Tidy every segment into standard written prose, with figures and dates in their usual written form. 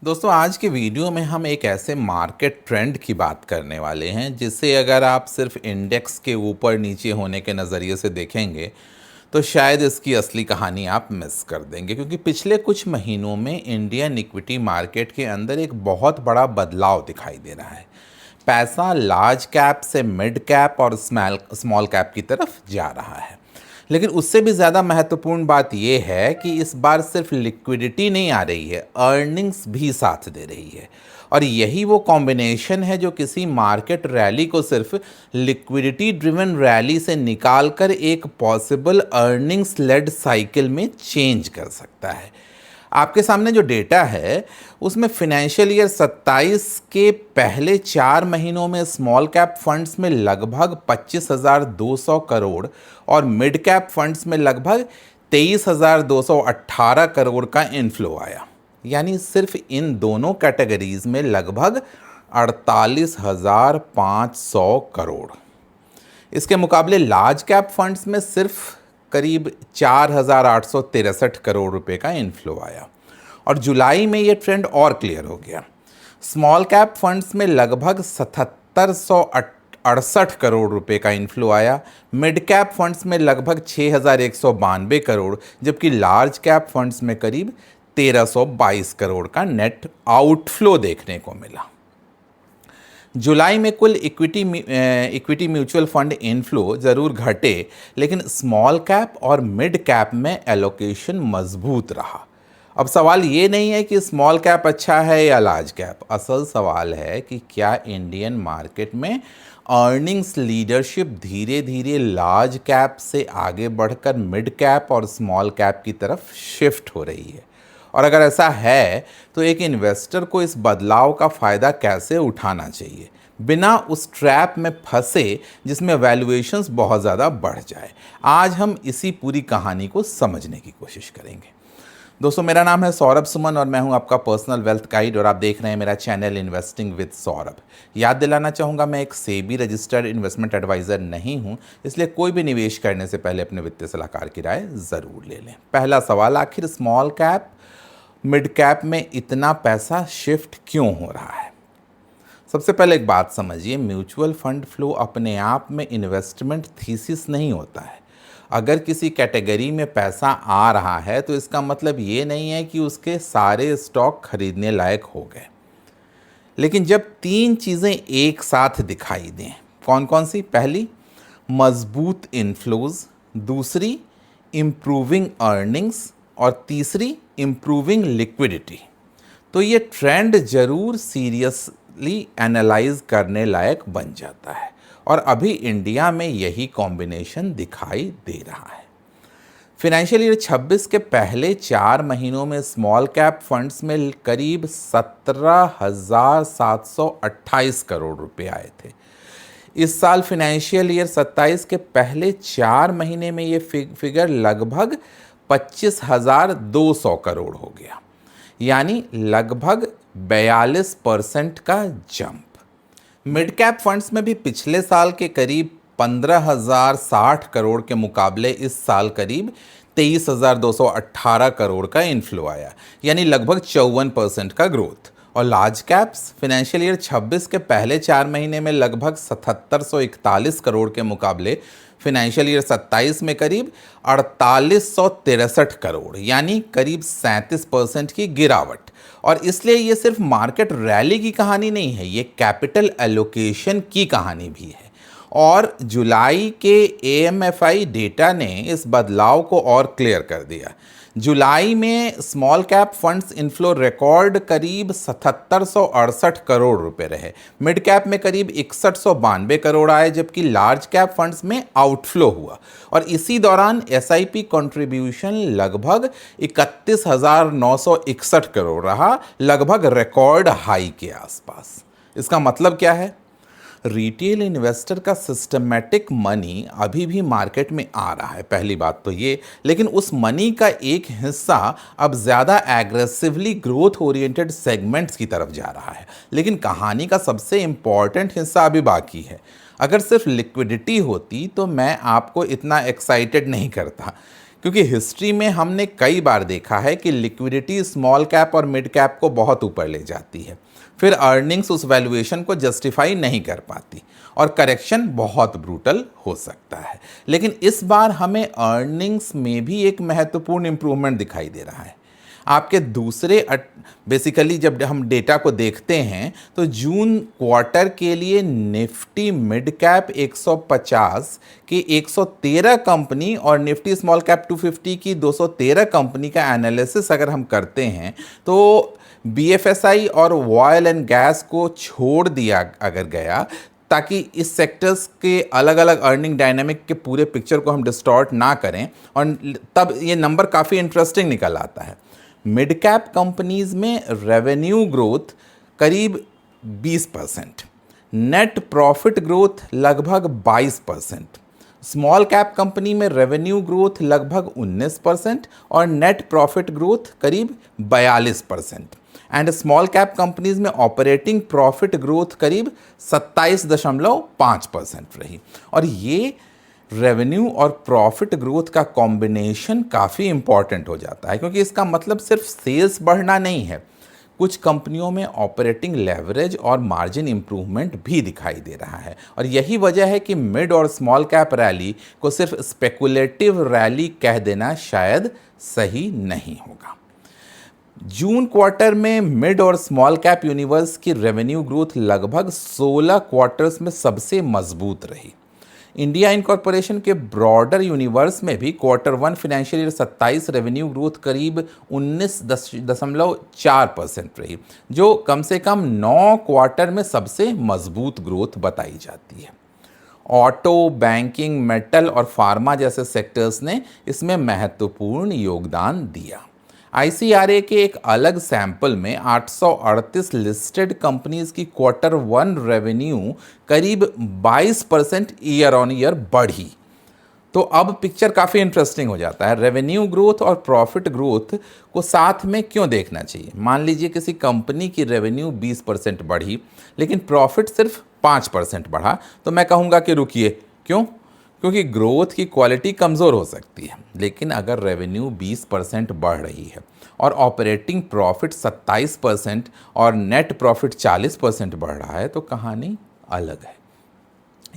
दोस्तों आज के वीडियो में हम एक ऐसे मार्केट ट्रेंड की बात करने वाले हैं जिसे अगर आप सिर्फ इंडेक्स के ऊपर नीचे होने के नज़रिए से देखेंगे तो शायद इसकी असली कहानी आप मिस कर देंगे, क्योंकि पिछले कुछ महीनों में इंडियन इक्विटी मार्केट के अंदर एक बहुत बड़ा बदलाव दिखाई दे रहा है। पैसा लार्ज कैप से मिड कैप और स्मॉल कैप की तरफ जा रहा है। लेकिन उससे भी ज़्यादा महत्वपूर्ण बात यह है कि इस बार सिर्फ लिक्विडिटी नहीं आ रही है, अर्निंग्स भी साथ दे रही है। और यही वो कॉम्बिनेशन है जो किसी मार्केट रैली को सिर्फ लिक्विडिटी ड्रिवन रैली से निकालकर एक पॉसिबल अर्निंग्स लेड साइकिल में चेंज कर सकता है। आपके सामने जो डेटा है उसमें फिनेंशियल ईयर 27 के पहले 4 महीनों में स्मॉल कैप फंड्स में लगभग 25,200 करोड़ और मिड कैप फंड्स में लगभग 23,218 करोड़ का इनफ्लो आया। यानी सिर्फ इन दोनों कैटेगरीज में लगभग 48,500 करोड़। इसके मुकाबले लार्ज कैप फंड्स में सिर्फ करीब 4,863 करोड़ रुपए का इनफ्लो आया। और जुलाई में ये ट्रेंड और क्लियर हो गया। स्मॉल कैप फंड्स में लगभग 7,768 करोड़ रुपए का इनफ्लो आया, मिड कैप फंड्स में लगभग 6,192 करोड़, जबकि लार्ज कैप फंड्स में करीब 1,322 करोड़ का नेट आउटफ्लो देखने को मिला। जुलाई में कुल इक्विटी म्यूचुअल फंड इनफ्लो ज़रूर घटे, लेकिन स्मॉल कैप और मिड कैप में एलोकेशन मजबूत रहा। अब सवाल ये नहीं है कि स्मॉल कैप अच्छा है या लार्ज कैप, असल सवाल है कि क्या इंडियन मार्केट में अर्निंग्स लीडरशिप धीरे धीरे लार्ज कैप से आगे बढ़कर मिड कैप और स्मॉल कैप की तरफ शिफ्ट हो रही है। और अगर ऐसा है तो एक इन्वेस्टर को इस बदलाव का फ़ायदा कैसे उठाना चाहिए बिना उस ट्रैप में फंसे जिसमें वैल्यूएशंस बहुत ज़्यादा बढ़ जाए। आज हम इसी पूरी कहानी को समझने की कोशिश करेंगे। दोस्तों, मेरा नाम है सौरभ सुमन और मैं हूं आपका पर्सनल वेल्थ गाइड और आप देख रहे हैं मेरा चैनल इन्वेस्टिंग विद सौरभ। याद दिलाना चाहूँगा, मैं एक सेबी रजिस्टर्ड इन्वेस्टमेंट एडवाइज़र नहीं हूं, इसलिए कोई भी निवेश करने से पहले अपने वित्तीय सलाहकार की राय ज़रूर ले लें। पहला सवाल, आखिर स्मॉल कैप मिड कैप में इतना पैसा शिफ्ट क्यों हो रहा है? सबसे पहले एक बात समझिए, म्यूचुअल फंड फ्लो अपने आप में इन्वेस्टमेंट थीसिस नहीं होता है। अगर किसी कैटेगरी में पैसा आ रहा है तो इसका मतलब ये नहीं है कि उसके सारे स्टॉक खरीदने लायक हो गए। लेकिन जब 3 चीज़ें एक साथ दिखाई दें, कौन कौन सी? पहली, मजबूत इनफ्लोज, दूसरी इम्प्रूविंग अर्निंग्स और तीसरी इम्प्रूविंग लिक्विडिटी, तो ये ट्रेंड ज़रूर सीरियसली एनालाइज करने लायक बन जाता है। और अभी इंडिया में यही कॉम्बिनेशन दिखाई दे रहा है। फिनेंशियल ईयर 26 के पहले 4 महीनों में स्मॉल कैप फंड्स में करीब 17,728 करोड़ रुपए आए थे। इस साल फिनेंशियल ईयर 27 के पहले 4 महीने में ये फिगर लगभग 25,200 करोड़ हो गया, यानी लगभग 42% का जंप। मिड कैप फंड्स में भी पिछले साल के करीब 15,060 करोड़ के मुकाबले इस साल करीब 23,218 करोड़ का इनफ्लो आया, यानी लगभग 54% का ग्रोथ। और लार्ज कैप्स फिनेंशियल ईयर 26 के पहले 4 महीने में लगभग 7,741 करोड़ के मुकाबले फिनेंशियल ईयर 27 में करीब 4,863 करोड़, यानी करीब 37% की गिरावट। और इसलिए ये सिर्फ मार्केट रैली की कहानी नहीं है, ये कैपिटल एलोकेशन की कहानी भी है। और जुलाई के AMFI डेटा ने इस बदलाव को और क्लियर कर दिया। जुलाई में small cap funds inflow record करीब 7,768 करोड़ रुपए रहे, मिड कैप में करीब 6,192 करोड़ आए, जबकि लार्ज कैप फंड्स में आउटफ्लो हुआ। और इसी दौरान SIP कंट्रीब्यूशन लगभग 31,961 करोड़ रहा, लगभग रिकॉर्ड हाई के आसपास। इसका मतलब क्या है? रिटेल इन्वेस्टर का सिस्टमैटिक मनी अभी भी मार्केट में आ रहा है, पहली बात तो ये। लेकिन उस मनी का एक हिस्सा अब ज़्यादा एग्रेसिवली ग्रोथ ओरिएंटेड सेगमेंट्स की तरफ जा रहा है। लेकिन कहानी का सबसे इम्पॉर्टेंट हिस्सा अभी बाकी है। अगर सिर्फ लिक्विडिटी होती तो मैं आपको इतना एक्साइटेड नहीं करता। क्योंकि हिस्ट्री में हमने कई बार देखा है कि लिक्विडिटी स्मॉल कैप और मिड कैप को बहुत ऊपर ले जाती है, फिर अर्निंग्स उस वैल्यूएशन को जस्टिफाई नहीं कर पाती और करेक्शन बहुत ब्रूटल हो सकता है। लेकिन इस बार हमें अर्निंग्स में भी एक महत्वपूर्ण इंप्रूवमेंट दिखाई दे रहा है। आपके दूसरे बेसिकली जब हम डेटा को देखते हैं तो जून क्वार्टर के लिए निफ्टी मिड कैप 150 की 113 कंपनी और निफ्टी स्मॉल कैप 250 की 213 कंपनी का एनालिसिस अगर हम करते हैं तो बीएफएसआई और ऑयल एंड गैस को छोड़ दिया अगर गया, ताकि इस सेक्टर्स के अलग अलग अर्निंग डायनामिक के पूरे पिक्चर को हम डिस्टॉर्ट ना करें, और तब ये नंबर काफ़ी इंटरेस्टिंग निकल आता है। मिड कैप कंपनीज में रेवेन्यू ग्रोथ करीब 20%, नेट प्रॉफिट ग्रोथ लगभग 22%, स्मॉल कैप कंपनी में रेवेन्यू ग्रोथ लगभग 19% और नेट प्रॉफिट ग्रोथ करीब 42%, एंड स्मॉल कैप कंपनीज में ऑपरेटिंग प्रॉफिट ग्रोथ करीब 27.5% रही। और ये रेवेन्यू और प्रॉफिट ग्रोथ का कॉम्बिनेशन काफ़ी इंपॉर्टेंट हो जाता है, क्योंकि इसका मतलब सिर्फ सेल्स बढ़ना नहीं है, कुछ कंपनियों में ऑपरेटिंग लेवरेज और मार्जिन इंप्रूवमेंट भी दिखाई दे रहा है। और यही वजह है कि मिड और स्मॉल कैप रैली को सिर्फ स्पेकुलेटिव रैली कह देना शायद सही नहीं होगा। जून क्वार्टर में मिड और स्मॉल कैप यूनिवर्स की रेवेन्यू ग्रोथ लगभग 16 क्वार्टर्स में सबसे मजबूत रही। इंडिया इनकॉर्पोरेशन के ब्रॉडर यूनिवर्स में भी Q1 financial year 27 revenue growth करीब 19.4% रही, जो कम से कम 9 क्वार्टर में सबसे मजबूत ग्रोथ बताई जाती है। ऑटो, बैंकिंग, मेटल और फार्मा जैसे सेक्टर्स ने इसमें महत्वपूर्ण योगदान दिया। ICRA के एक अलग सैंपल में 838 लिस्टेड कंपनीज की Q1 रेवेन्यू करीब 22% ईयर ऑन ईयर बढ़ी। तो अब पिक्चर काफ़ी इंटरेस्टिंग हो जाता है। रेवेन्यू ग्रोथ और प्रॉफिट ग्रोथ को साथ में क्यों देखना चाहिए? मान लीजिए किसी कंपनी की रेवेन्यू 20% बढ़ी लेकिन प्रॉफिट सिर्फ 5% बढ़ा, तो मैं कहूँगा कि रुकिए, क्यों? क्योंकि ग्रोथ की क्वालिटी कमज़ोर हो सकती है। लेकिन अगर रेवेन्यू 20% बढ़ रही है और ऑपरेटिंग प्रॉफिट 27% और नेट प्रॉफिट 40% बढ़ रहा है तो कहानी अलग है।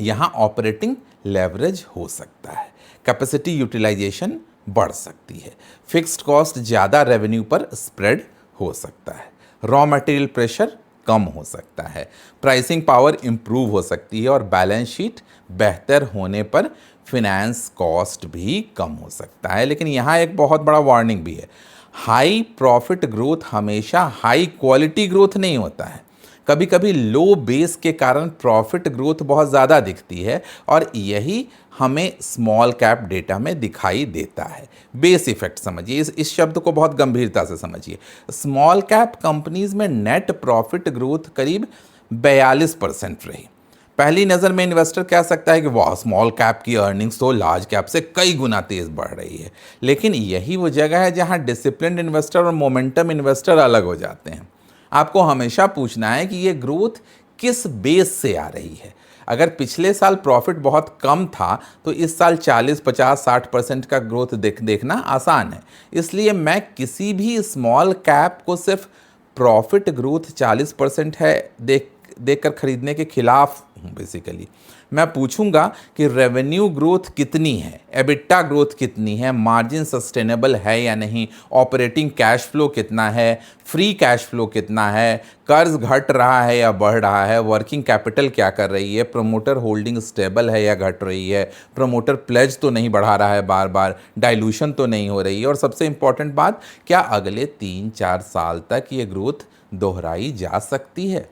यहाँ ऑपरेटिंग लेवरेज हो सकता है, कैपेसिटी यूटिलाइजेशन बढ़ सकती है, फिक्स्ड कॉस्ट ज़्यादा रेवेन्यू पर स्प्रेड हो सकता है, रॉ मटेरियल प्रेशर कम हो सकता है, प्राइसिंग पावर इंप्रूव हो सकती है और बैलेंस शीट बेहतर होने पर फिनेंस कॉस्ट भी कम हो सकता है। लेकिन यहाँ एक बहुत बड़ा वार्निंग भी है, हाई प्रॉफिट ग्रोथ हमेशा हाई क्वालिटी ग्रोथ नहीं होता है। कभी कभी लो बेस के कारण प्रॉफिट ग्रोथ बहुत ज़्यादा दिखती है और यही हमें स्मॉल कैप डेटा में दिखाई देता है। बेस इफेक्ट समझिए, इस शब्द को बहुत गंभीरता से समझिए। स्मॉल कैप कंपनीज में नेट प्रॉफिट ग्रोथ करीब 42% रही। पहली नज़र में इन्वेस्टर कह सकता है कि वाह, स्मॉल कैप की अर्निंग्स तो लार्ज कैप से कई गुना तेज़ बढ़ रही है। लेकिन यही वो जगह है जहां डिसिप्लिन्ड इन्वेस्टर और मोमेंटम इन्वेस्टर अलग हो जाते हैं। आपको हमेशा पूछना है कि ये ग्रोथ किस बेस से आ रही है। अगर पिछले साल प्रॉफिट बहुत कम था तो इस साल 40, 50, 60% का ग्रोथ देखना आसान है। इसलिए मैं किसी भी स्मॉल कैप को सिर्फ प्रॉफिट ग्रोथ 40% है देखकर खरीदने के खिलाफ हूँ। बेसिकली मैं पूछूंगा कि रेवेन्यू ग्रोथ कितनी है, एबिटा ग्रोथ कितनी है, मार्जिन सस्टेनेबल है या नहीं, ऑपरेटिंग कैश फ्लो कितना है, फ्री कैश फ्लो कितना है, कर्ज घट रहा है या बढ़ रहा है, वर्किंग कैपिटल क्या कर रही है, प्रमोटर होल्डिंग स्टेबल है या घट रही है, प्रमोटर प्लेज तो नहीं बढ़ा रहा है बार बार, डाइल्यूशन तो नहीं हो रही है, और सबसे इंपॉर्टेंट बात, क्या अगले 3-4 साल तक ये ग्रोथ दोहराई जा सकती है?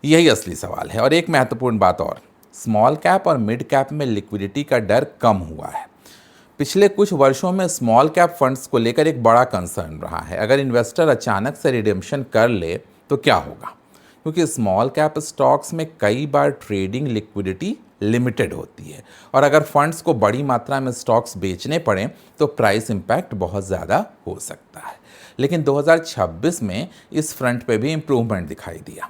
यही असली सवाल है। और एक महत्वपूर्ण बात और, स्मॉल कैप और मिड कैप में लिक्विडिटी का डर कम हुआ है। पिछले कुछ वर्षों में स्मॉल कैप फंड्स को लेकर एक बड़ा कंसर्न रहा है। अगर इन्वेस्टर अचानक से रिडेम्पशन कर ले तो क्या होगा? क्योंकि स्मॉल कैप स्टॉक्स में कई बार ट्रेडिंग लिक्विडिटी लिमिटेड होती है और अगर फंड्स को बड़ी मात्रा में स्टॉक्स बेचने पड़ें तो प्राइस इम्पैक्ट बहुत ज़्यादा हो सकता है। लेकिन 2026 में इस फ्रंट पे भी इम्प्रूवमेंट दिखाई दिया।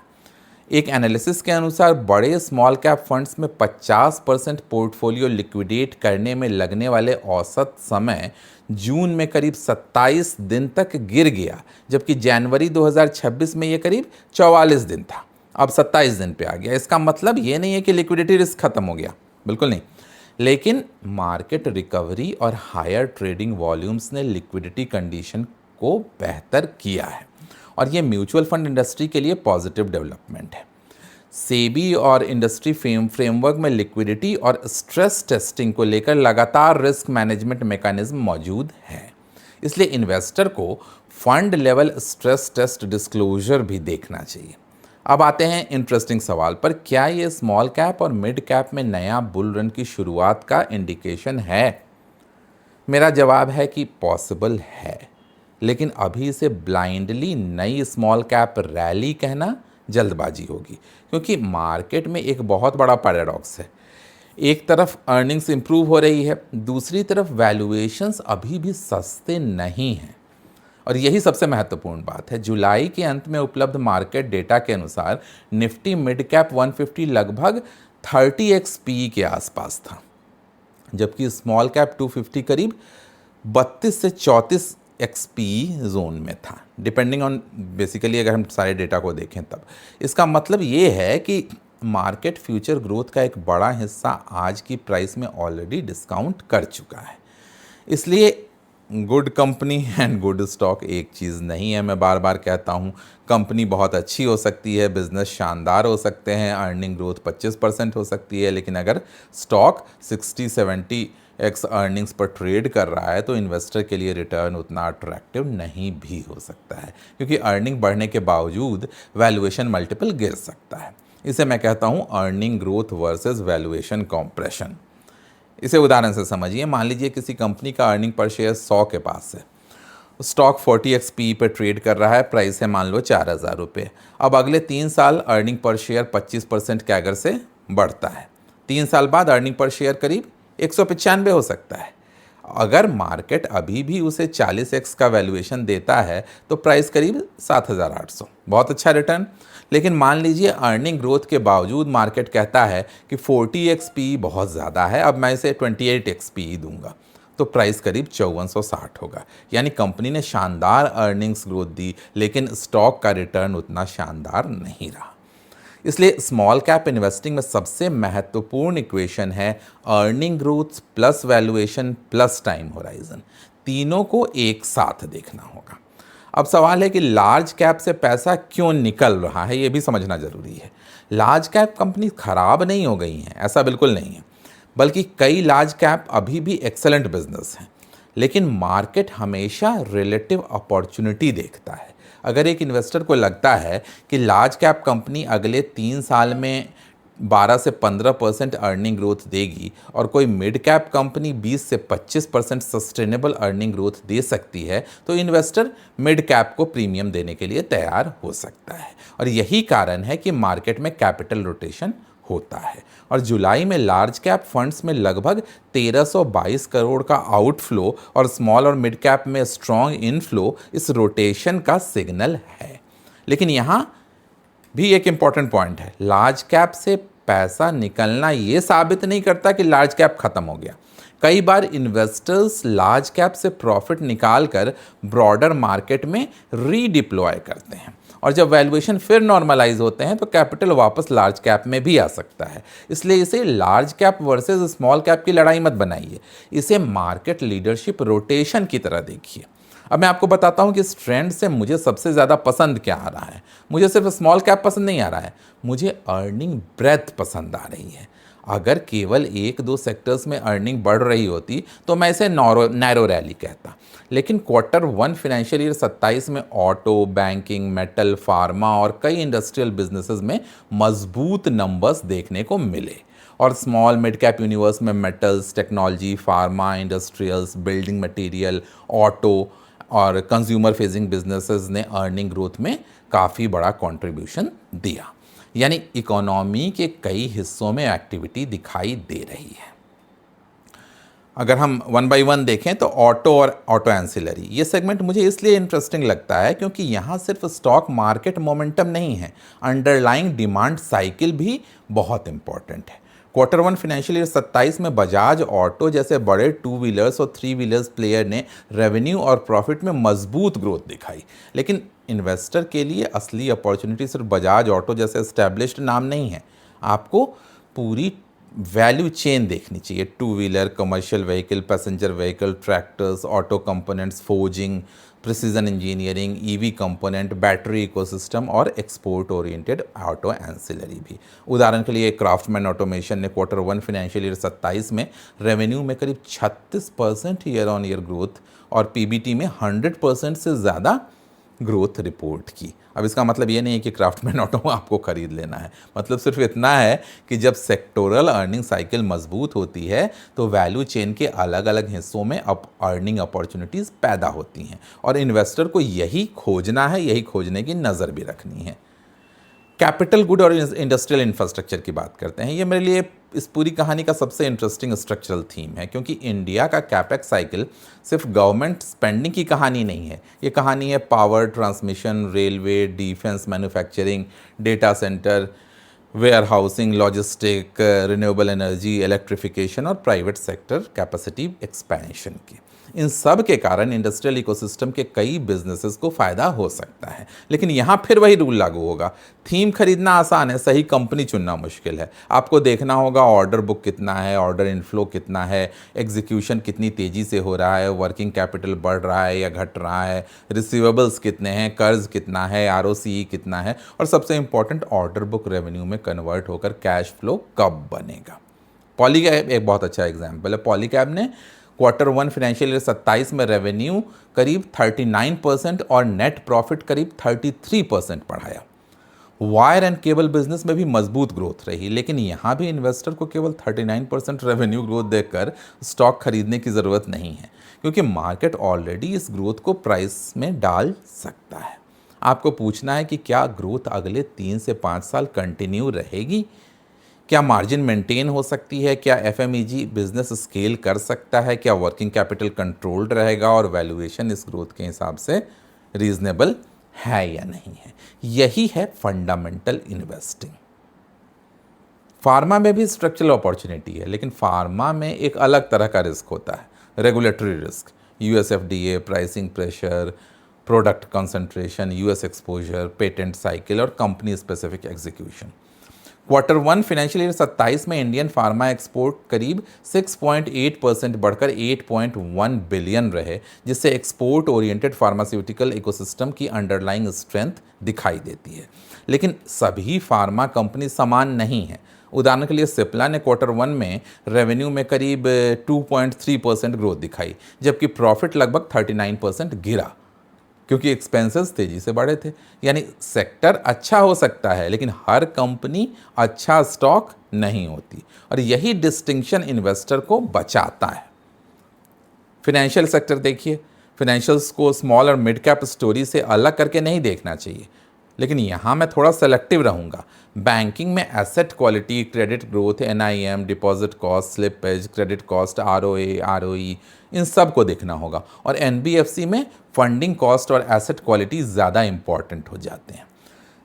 एक एनालिसिस के अनुसार बड़े स्मॉल कैप फंड्स में 50% पोर्टफोलियो लिक्विडेट करने में लगने वाले औसत समय जून में करीब 27 दिन तक गिर गया, जबकि जनवरी 2026 में ये करीब 44 दिन था, अब 27 दिन पे आ गया। इसका मतलब ये नहीं है कि लिक्विडिटी रिस्क खत्म हो गया, बिल्कुल नहीं, लेकिन मार्केट रिकवरी और हायर ट्रेडिंग वॉल्यूम्स ने लिक्विडिटी कंडीशन को बेहतर किया है और ये म्यूचुअल फंड इंडस्ट्री के लिए पॉजिटिव डेवलपमेंट है। सेबी और इंडस्ट्री फ्रेमवर्क में लिक्विडिटी और स्ट्रेस टेस्टिंग को लेकर लगातार रिस्क मैनेजमेंट मैकेनिज्म मौजूद है, इसलिए इन्वेस्टर को fund level stress test disclosure भी देखना चाहिए। अब आते हैं इंटरेस्टिंग सवाल पर, क्या ये स्मॉल कैप और मिड कैप में नया बुल रन की शुरुआत का इंडिकेशन है? मेरा जवाब है कि पॉसिबल है, लेकिन अभी इसे ब्लाइंडली नई स्मॉल कैप रैली कहना जल्दबाजी होगी, क्योंकि मार्केट में एक बहुत बड़ा पैराडॉक्स है। एक तरफ अर्निंग्स इंप्रूव हो रही है, दूसरी तरफ वैल्यूएशंस अभी भी सस्ते नहीं हैं, और यही सबसे महत्वपूर्ण बात है। जुलाई के अंत में उपलब्ध मार्केट डेटा के अनुसार निफ्टी मिड कैप 150 लगभग 30x PE के आसपास था, जबकि स्मॉल कैप 250 करीब 32 से 34x PE जोन में था, डिपेंडिंग ऑन बेसिकली अगर हम सारे डेटा को देखें तब। इसका मतलब ये है कि मार्केट फ्यूचर ग्रोथ का एक बड़ा हिस्सा आज की प्राइस में ऑलरेडी डिस्काउंट कर चुका है। इसलिए good company and good stock एक चीज़ नहीं है। मैं बार बार कहता हूँ, कंपनी बहुत अच्छी हो सकती है, बिजनेस शानदार हो सकते हैं, अर्निंग ग्रोथ 25% हो सकती है, लेकिन अगर स्टॉक 60-70x अर्निंग्स पर ट्रेड कर रहा है तो इन्वेस्टर के लिए रिटर्न उतना अट्रैक्टिव नहीं भी हो सकता है, क्योंकि अर्निंग बढ़ने के बावजूद वैल्यूएशन मल्टीपल गिर सकता है। इसे मैं कहता हूँ earning growth versus valuation compression. इसे उदाहरण से समझिए, मान लीजिए किसी कंपनी का अर्निंग पर शेयर 100 के पास है, स्टॉक 40x PE पर ट्रेड कर रहा है, प्राइस है मान लो 4,000 रुपये। अब अगले 3 साल अर्निंग पर शेयर 25% कैगर से बढ़ता है, 3 साल बाद अर्निंग पर शेयर करीब 195 हो सकता है। अगर मार्केट अभी भी उसे 40x का वैल्यूएशन देता है तो प्राइस करीब 7,800, बहुत अच्छा रिटर्न। लेकिन मान लीजिए अर्निंग ग्रोथ के बावजूद मार्केट कहता है कि 40x PE बहुत ज़्यादा है, अब मैं इसे 28x PE दूंगा, तो प्राइस करीब 5460 होगा। यानी कंपनी ने शानदार अर्निंग्स ग्रोथ दी, लेकिन स्टॉक का रिटर्न उतना शानदार नहीं रहा। इसलिए स्मॉल कैप इन्वेस्टिंग में सबसे महत्वपूर्ण इक्वेशन है earning growth plus valuation plus time horizon, तीनों को एक साथ देखना होगा। अब सवाल है कि लार्ज कैप से पैसा क्यों निकल रहा है, ये भी समझना ज़रूरी है। लार्ज कैप कंपनी खराब नहीं हो गई हैं, ऐसा बिल्कुल नहीं है, बल्कि कई लार्ज कैप अभी भी एक्सेलेंट बिजनेस हैं, लेकिन मार्केट हमेशा रिलेटिव अपॉर्चुनिटी देखता है। अगर एक इन्वेस्टर को लगता है कि लार्ज कैप कंपनी अगले 3 साल में 12 से 15% अर्निंग ग्रोथ देगी और कोई मिड कैप कंपनी 20 से 25% सस्टेनेबल अर्निंग ग्रोथ दे सकती है, तो इन्वेस्टर मिड कैप को प्रीमियम देने के लिए तैयार हो सकता है। और यही कारण है कि मार्केट में कैपिटल रोटेशन होता है, और जुलाई में लार्ज कैप फंड्स में लगभग 1322 करोड़ का आउटफ्लो और स्मॉल और मिड कैप में स्ट्रॉन्ग इनफ्लो इस रोटेशन का सिग्नल है। लेकिन यहाँ भी एक इम्पॉर्टेंट पॉइंट है, लार्ज कैप से पैसा निकलना ये साबित नहीं करता कि लार्ज कैप खत्म हो गया। कई बार इन्वेस्टर्स लार्ज कैप से प्रॉफिट निकाल कर ब्रॉडर मार्केट में रीडिप्लॉय करते हैं, और जब वैल्यूएशन फिर नॉर्मलाइज होते हैं तो कैपिटल वापस लार्ज कैप में भी आ सकता है। इसलिए इसे large cap versus small cap की लड़ाई मत बनाइए, इसे मार्केट लीडरशिप रोटेशन की तरह देखिए। अब मैं आपको बताता हूँ कि इस ट्रेंड से मुझे सबसे ज़्यादा पसंद क्या आ रहा है। मुझे सिर्फ स्मॉल कैप पसंद नहीं आ रहा है, मुझे अर्निंग ब्रेथ पसंद आ रही है। अगर केवल 1-2 सेक्टर्स में अर्निंग बढ़ रही होती तो मैं इसे नैरो रैली कहता, लेकिन Q1 फाइनेंशियल ईयर 27 में ऑटो, बैंकिंग, मेटल, फार्मा और कई इंडस्ट्रियल बिजनेसेस में मजबूत नंबर्स देखने को मिले, और स्मॉल मिड कैप यूनिवर्स में metals, technology, pharma, industrials, building material, auto और कंज्यूमर फेसिंग बिजनेसेस ने अर्निंग ग्रोथ में काफ़ी बड़ा कंट्रीब्यूशन दिया। यानी इकोनॉमी के कई हिस्सों में एक्टिविटी दिखाई दे रही है। अगर हम वन बाय वन देखें तो ऑटो और ऑटो एंसिलरी, ये सेगमेंट मुझे इसलिए इंटरेस्टिंग लगता है क्योंकि यहाँ सिर्फ स्टॉक मार्केट मोमेंटम नहीं है, अंडरलाइंग डिमांड साइकिल भी बहुत इंपॉर्टेंट है। क्वार्टर वन फाइनेंशियल ईयर 27 में बजाज ऑटो जैसे बड़े टू व्हीलर्स और थ्री व्हीलर्स प्लेयर ने रेवेन्यू और प्रॉफिट में मजबूत ग्रोथ दिखाई। लेकिन इन्वेस्टर के लिए असली अपॉर्चुनिटी सिर्फ बजाज ऑटो जैसे एस्टैब्लिश्ड नाम नहीं है, आपको पूरी वैल्यू चेन देखनी चाहिए। Two wheeler, commercial vehicle, passenger vehicle, tractors, auto components, forging, precision engineering, EV component, battery ecosystem और एक्सपोर्ट ओरिएंटेड ऑटो एंसिलरी भी। उदाहरण के लिए क्राफ्टमैन ऑटोमेशन ने क्वार्टर वन फाइनेंशियल ईयर 27 में रेवेन्यू में करीब 36% ईयर ऑन ईयर ग्रोथ और पीबीटी में 100% से ज़्यादा ग्रोथ रिपोर्ट की। अब इसका मतलब ये नहीं है कि क्राफ्टमैन ऑटो आपको खरीद लेना है, मतलब सिर्फ इतना है कि जब सेक्टोरल अर्निंग साइकिल मजबूत होती है तो वैल्यू चेन के अलग अलग हिस्सों में अब अर्निंग अपॉर्चुनिटीज़ पैदा होती हैं और इन्वेस्टर को यही खोजना है, यही खोजने की नज़र भी रखनी है। कैपिटल गुड और इंडस्ट्रियल इंफ्रास्ट्रक्चर की बात करते हैं। ये मेरे लिए इस पूरी कहानी का सबसे इंटरेस्टिंग स्ट्रक्चरल थीम है क्योंकि इंडिया का कैपेक्स साइकिल सिर्फ गवर्नमेंट स्पेंडिंग की कहानी नहीं है, ये कहानी है power transmission, railway, defence, manufacturing, data centre, warehousing, logistic, renewable energy, electrification और प्राइवेट सेक्टर कैपेसिटी एक्सपेंशन की। इन सब के कारण इंडस्ट्रियल इकोसिस्टम के कई बिजनेसेस को फ़ायदा हो सकता है। लेकिन यहाँ फिर वही रूल लागू होगा, थीम खरीदना आसान है, सही कंपनी चुनना मुश्किल है। आपको देखना होगा ऑर्डर बुक कितना है, ऑर्डर इनफ्लो कितना है, एग्जीक्यूशन कितनी तेज़ी से हो रहा है, वर्किंग कैपिटल बढ़ रहा है या घट रहा है, रिसीवेबल्स कितने हैं, कर्ज कितना है, आरओसीई कितना है और सबसे इंपॉर्टेंट ऑर्डर बुक रेवेन्यू में कन्वर्ट होकर कैश फ्लो कब बनेगा। पॉलीकैब एक बहुत अच्छा एग्जाम्पल है। पॉलीकैब ने क्वार्टर वन फाइनेंशियल ईयर 27 में रेवेन्यू करीब 39% और नेट प्रॉफिट करीब 33% बढ़ाया। वायर एंड केबल बिजनेस में भी मजबूत ग्रोथ रही, लेकिन यहाँ भी इन्वेस्टर को केवल 39% रेवेन्यू ग्रोथ देखकर स्टॉक खरीदने की ज़रूरत नहीं है क्योंकि मार्केट ऑलरेडी इस ग्रोथ को प्राइस में डाल सकता है। आपको पूछना है कि क्या ग्रोथ अगले 3 से 5 साल कंटिन्यू रहेगी, क्या मार्जिन मेंटेन हो सकती है, क्या एफएमईजी बिजनेस स्केल कर सकता है, क्या वर्किंग कैपिटल कंट्रोल्ड रहेगा और वैल्यूएशन इस ग्रोथ के हिसाब से रीजनेबल है या नहीं है। यही है फंडामेंटल इन्वेस्टिंग। फार्मा में भी स्ट्रक्चरल अपॉर्चुनिटी है, लेकिन फार्मा में एक अलग तरह का रिस्क होता है, regulatory risk, USFDA, pricing pressure, product concentration, US exposure, patent cycle और company specific execution. Quarter one financial year 27 में इंडियन फार्मा एक्सपोर्ट करीब 6.8% बढ़कर 8.1 बिलियन रहे, जिससे एक्सपोर्ट ओरिएंटेड फार्मास्यूटिकल इकोसिस्टम की अंडरलाइंग स्ट्रेंथ दिखाई देती है। लेकिन सभी फार्मा कंपनी समान नहीं है। उदाहरण के लिए सिप्ला ने क्वार्टर वन में रेवेन्यू में करीब 2.3% ग्रोथ दिखाई, जबकि प्रॉफिट लगभग 39% गिरा क्योंकि एक्सपेंसेस तेज़ी से बढ़े थे। यानी सेक्टर अच्छा हो सकता है, लेकिन हर कंपनी अच्छा स्टॉक नहीं होती और यही डिस्टिंक्शन इन्वेस्टर को बचाता है। फिनेंशियल सेक्टर देखिए, फिनेंशियल्स को स्मॉल और मिड कैप स्टोरी से अलग करके नहीं देखना चाहिए, लेकिन यहाँ मैं थोड़ा सेलेक्टिव रहूँगा। बैंकिंग में asset quality, credit growth, NIM, deposit cost, slippage, credit cost, ROA, ROE, इन सब को देखना होगा और एनबीएफसी में फंडिंग कॉस्ट और एसेट क्वालिटी ज़्यादा इंपॉर्टेंट हो जाते हैं।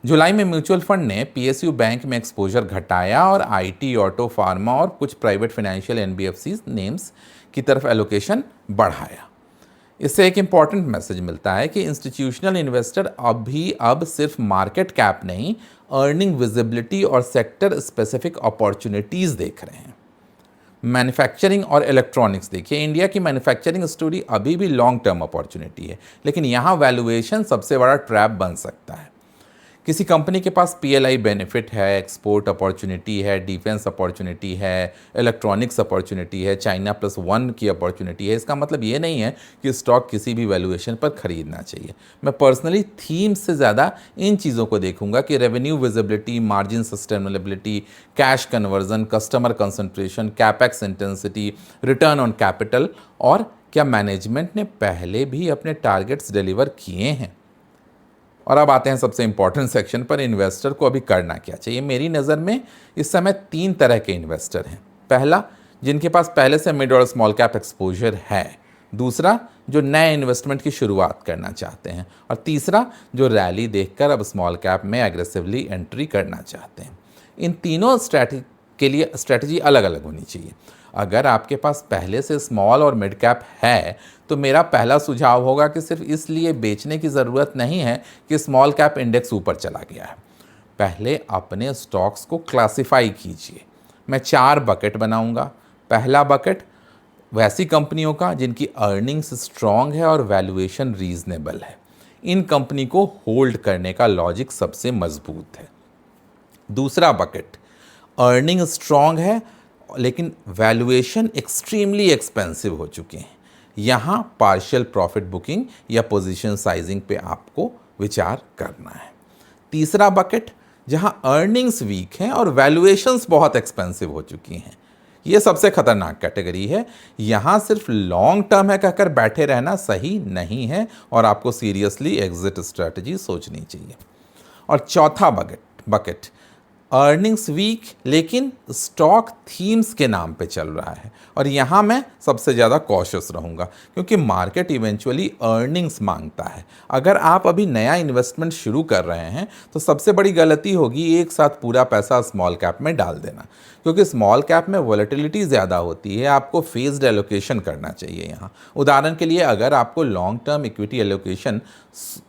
जुलाई में म्यूचुअल फंड ने पीएसयू बैंक में एक्सपोजर घटाया और आईटी, ऑटो, फार्मा और कुछ प्राइवेट फाइनेंशियल एनबीएफसी नेम्स की तरफ एलोकेशन बढ़ाया। इससे एक इम्पॉर्टेंट मैसेज मिलता है कि इंस्टीट्यूशनल इन्वेस्टर अब सिर्फ मार्केट कैप नहीं, अर्निंग विजिबिलिटी और सेक्टर स्पेसिफिक अपॉर्चुनिटीज़ देख रहे हैं। मैन्युफैक्चरिंग और इलेक्ट्रॉनिक्स देखिए, इंडिया की मैन्युफैक्चरिंग स्टोरी अभी भी लॉन्ग टर्म अपॉर्चुनिटी है, लेकिन यहाँ वैल्यूएशन सबसे बड़ा ट्रैप बन सकता है। किसी कंपनी के पास पीएलआई बेनिफिट है, एक्सपोर्ट अपॉर्चुनिटी है, डिफेंस अपॉर्चुनिटी है, इलेक्ट्रॉनिक्स अपॉर्चुनिटी है, चाइना प्लस वन की अपॉर्चुनिटी है। इसका मतलब ये नहीं है कि स्टॉक किसी भी वैल्यूएशन पर खरीदना चाहिए। मैं पर्सनली थीम से ज़्यादा इन चीज़ों को देखूंगा कि revenue visibility, margin sustainability, cash conversion, customer concentration, capex intensity, return on capital और क्या मैनेजमेंट ने पहले भी अपने टारगेट्स डिलीवर किए हैं। और अब आते हैं सबसे इंपॉर्टेंट सेक्शन पर, इन्वेस्टर को अभी करना क्या चाहिए। मेरी नज़र में इस समय 3 तरह के इन्वेस्टर हैं। पहला, जिनके पास पहले से मिड और स्मॉल कैप एक्सपोजर है। दूसरा, जो नए इन्वेस्टमेंट की शुरुआत करना चाहते हैं। और तीसरा, जो रैली देखकर अब स्मॉल कैप में एग्रेसिवली एंट्री करना चाहते हैं। इन तीनों स्ट्रैटेजी अलग अलग होनी चाहिए। अगर आपके पास पहले से स्मॉल और मिड कैप है तो मेरा पहला सुझाव होगा कि सिर्फ इसलिए बेचने की ज़रूरत नहीं है कि स्मॉल कैप इंडेक्स ऊपर चला गया है। पहले अपने स्टॉक्स को क्लासिफाई कीजिए। मैं 4 बकेट बनाऊंगा। पहला बकेट वैसी कंपनियों का जिनकी अर्निंग्स स्ट्रॉन्ग है और वैल्यूएशन रीजनेबल है। इन कंपनी को होल्ड करने का लॉजिक सबसे मजबूत है। दूसरा बकेट, अर्निंग स्ट्रॉन्ग है लेकिन वैल्यूएशन एक्सट्रीमली एक्सपेंसिव हो चुके हैं। यहाँ पार्शियल प्रॉफिट बुकिंग या पोजीशन साइजिंग पे आपको विचार करना है। तीसरा बकेट, जहाँ अर्निंग्स वीक हैं और वैल्यूएशंस बहुत एक्सपेंसिव हो चुकी हैं। ये सबसे खतरनाक कैटेगरी है। यहाँ सिर्फ लॉन्ग टर्म है कहकर बैठे रहना सही नहीं है और आपको सीरियसली एग्जिट स्ट्रैटेजी सोचनी चाहिए। और चौथा बकेट अर्निंग्स वीक लेकिन स्टॉक थीम्स के नाम पे चल रहा है और यहाँ मैं सबसे ज़्यादा कॉशियस रहूँगा क्योंकि मार्केट इवेंचुअली अर्निंग्स मांगता है। अगर आप अभी नया इन्वेस्टमेंट शुरू कर रहे हैं तो सबसे बड़ी गलती होगी एक साथ पूरा पैसा स्मॉल कैप में डाल देना, क्योंकि स्मॉल कैप में वॉलेटिलिटी ज़्यादा होती है। आपको फेज्ड एलोकेशन करना चाहिए यहाँ। उदाहरण के लिए अगर आपको लॉन्ग टर्म इक्विटी एलोकेशन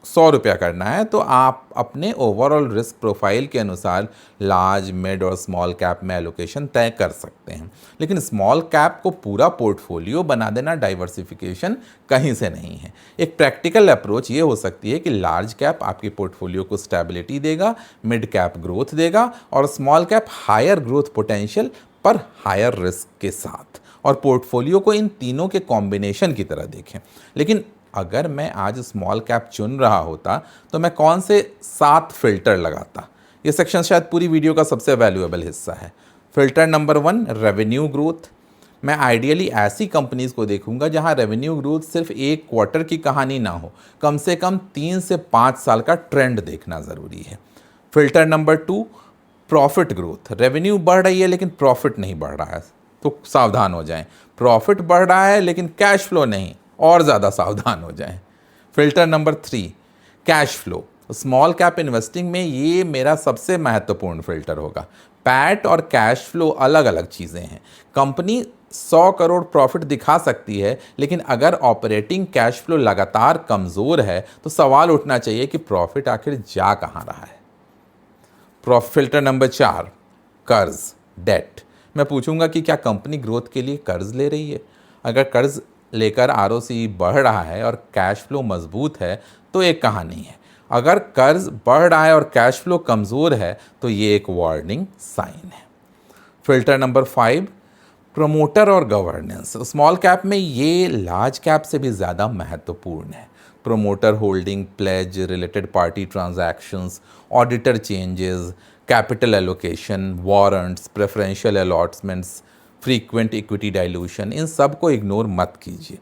100 रुपया करना है तो आप अपने ओवरऑल रिस्क प्रोफाइल के अनुसार लार्ज, मिड और स्मॉल कैप में एलोकेशन तय कर सकते हैं। लेकिन स्मॉल कैप को पूरा पोर्टफोलियो बना देना डाइवर्सिफिकेशन कहीं से नहीं है। एक प्रैक्टिकल अप्रोच ये हो सकती है कि लार्ज कैप आपके पोर्टफोलियो को स्टेबिलिटी देगा, मिड कैप ग्रोथ देगा और small cap higher growth potential पर हायर रिस्क के साथ, और पोर्टफोलियो को इन तीनों के कॉम्बिनेशन की तरह देखें। लेकिन अगर मैं आज स्मॉल कैप चुन रहा होता तो मैं कौन से 7 फिल्टर लगाता? ये सेक्शन शायद पूरी वीडियो का सबसे वैल्यूएबल हिस्सा है। Filter number 1, revenue growth. मैं आइडियली ऐसी कंपनीज को देखूंगा जहां रेवेन्यू ग्रोथ सिर्फ एक क्वार्टर की कहानी ना हो, कम से कम 3 से 5 साल का ट्रेंड देखना ज़रूरी है। Filter number 2, profit growth. Revenue बढ़ रही है लेकिन प्रॉफिट नहीं बढ़ रहा है तो सावधान हो जाएं। प्रॉफिट बढ़ रहा है लेकिन कैश फ्लो नहीं, और ज़्यादा सावधान हो जाएं। Filter number 3, cash flow. Small cap investing में ये मेरा सबसे महत्वपूर्ण फिल्टर होगा। पैट और कैश फ्लो अलग अलग चीज़ें हैं। कंपनी 100 करोड़ प्रॉफिट दिखा सकती है लेकिन अगर ऑपरेटिंग कैश फ्लो लगातार कमज़ोर है तो सवाल उठना चाहिए कि प्रॉफिट आखिर जा कहाँ रहा है। फिल्टर नंबर 4, कर्ज, डेट। मैं पूछूंगा कि क्या कंपनी ग्रोथ के लिए कर्ज ले रही है। अगर कर्ज लेकर आरओसी बढ़ रहा है और कैश फ्लो मजबूत है तो एक कहानी है। अगर कर्ज बढ़ रहा है और कैश फ्लो कमज़ोर है तो ये एक वार्निंग साइन है। फिल्टर नंबर 5, प्रमोटर और गवर्नेंस। स्मॉल कैप में ये लार्ज कैप से भी ज़्यादा महत्वपूर्ण है। Promoter holding, pledge, related party transactions, auditor changes, capital allocation, warrants, preferential allotments, frequent equity dilution, इन सब को इग्नोर मत कीजिए।